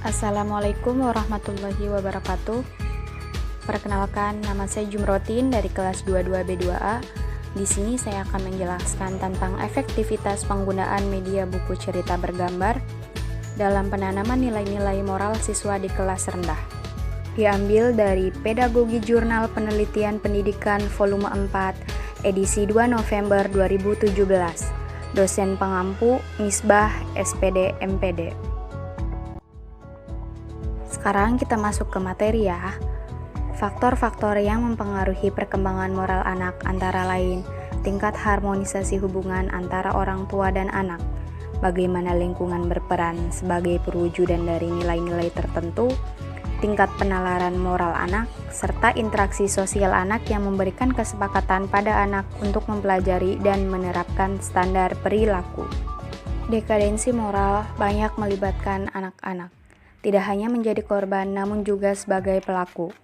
Assalamualaikum warahmatullahi wabarakatuh. Perkenalkan, nama saya Jumrotin dari kelas 22B2A. Di sini saya akan menjelaskan tentang efektivitas penggunaan media buku cerita bergambar dalam penanaman nilai-nilai moral siswa di kelas rendah. Diambil dari Pedagogi Jurnal Penelitian Pendidikan Volume 4, edisi 2 November 2017. Dosen pengampu Misbah, SPD, MPD. Sekarang kita masuk ke materi ya. Faktor-faktor yang mempengaruhi perkembangan moral anak antara lain tingkat harmonisasi hubungan antara orang tua dan anak, bagaimana lingkungan berperan sebagai perwujudan dari nilai-nilai tertentu, tingkat penalaran moral anak, serta interaksi sosial anak yang memberikan kesepakatan pada anak untuk mempelajari dan menerapkan standar perilaku. Dekadensi moral banyak melibatkan anak-anak, tidak hanya menjadi korban namun juga sebagai pelaku.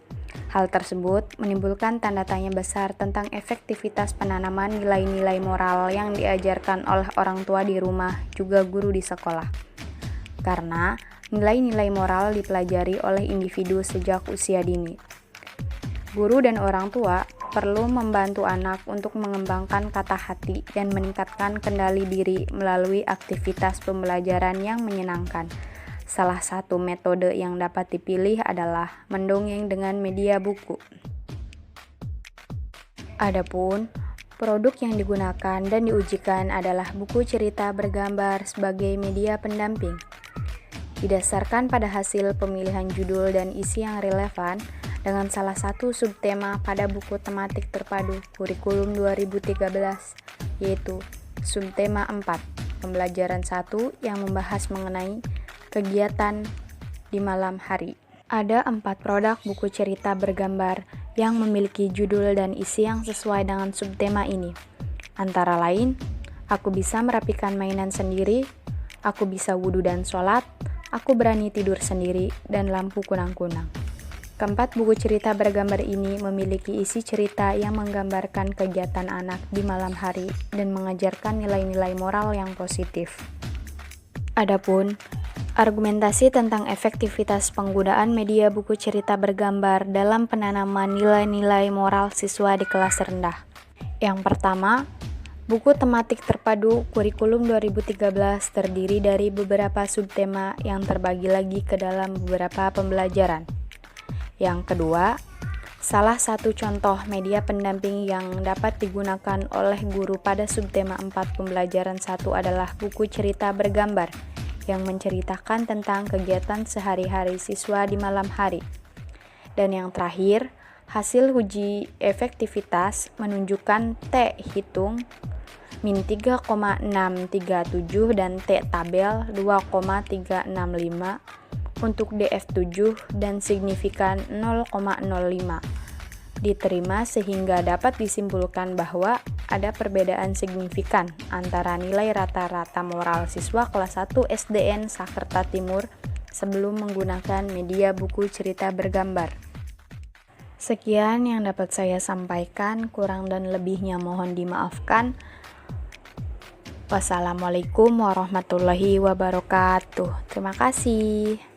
Hal tersebut menimbulkan tanda tanya besar tentang efektivitas penanaman nilai-nilai moral yang diajarkan oleh orang tua di rumah juga guru di sekolah. Karena nilai-nilai moral dipelajari oleh individu sejak usia dini. Guru dan orang tua perlu membantu anak untuk mengembangkan kata hati dan meningkatkan kendali diri melalui aktivitas pembelajaran yang menyenangkan. Salah satu metode yang dapat dipilih adalah mendongeng dengan media buku. Adapun produk yang digunakan dan diujikan adalah buku cerita bergambar sebagai media pendamping. Didasarkan pada hasil pemilihan judul dan isi yang relevan dengan salah satu subtema pada buku tematik terpadu kurikulum 2013, yaitu subtema 4, pembelajaran 1 yang membahas mengenai kegiatan di malam hari. Ada 4 produk buku cerita bergambar yang memiliki judul dan isi yang sesuai dengan subtema ini. Antara lain, Aku Bisa Merapikan Mainan Sendiri, Aku Bisa Wudhu dan Sholat, Aku Berani Tidur Sendiri, dan Lampu Kunang-Kunang. Keempat buku cerita bergambar ini memiliki isi cerita yang menggambarkan kegiatan anak di malam hari dan mengajarkan nilai-nilai moral yang positif. Adapun argumentasi tentang efektivitas penggunaan media buku cerita bergambar dalam penanaman nilai-nilai moral siswa di kelas rendah. Yang pertama, buku tematik terpadu kurikulum 2013 terdiri dari beberapa subtema yang terbagi lagi ke dalam beberapa pembelajaran. Yang kedua, salah satu contoh media pendamping yang dapat digunakan oleh guru pada subtema 4 pembelajaran 1 adalah buku cerita bergambar yang menceritakan tentang kegiatan sehari-hari siswa di malam hari. Dan yang terakhir, hasil uji efektivitas menunjukkan T hitung min 3,637 dan T tabel 2,365 untuk DF7 dan signifikan 0,05 diterima sehingga dapat disimpulkan bahwa ada perbedaan signifikan antara nilai rata-rata moral siswa kelas 1 SDN Sakerta Timur sebelum menggunakan media buku cerita bergambar. Sekian yang dapat saya sampaikan, kurang dan lebihnya mohon dimaafkan. Wassalamualaikum warahmatullahi wabarakatuh. Terima kasih.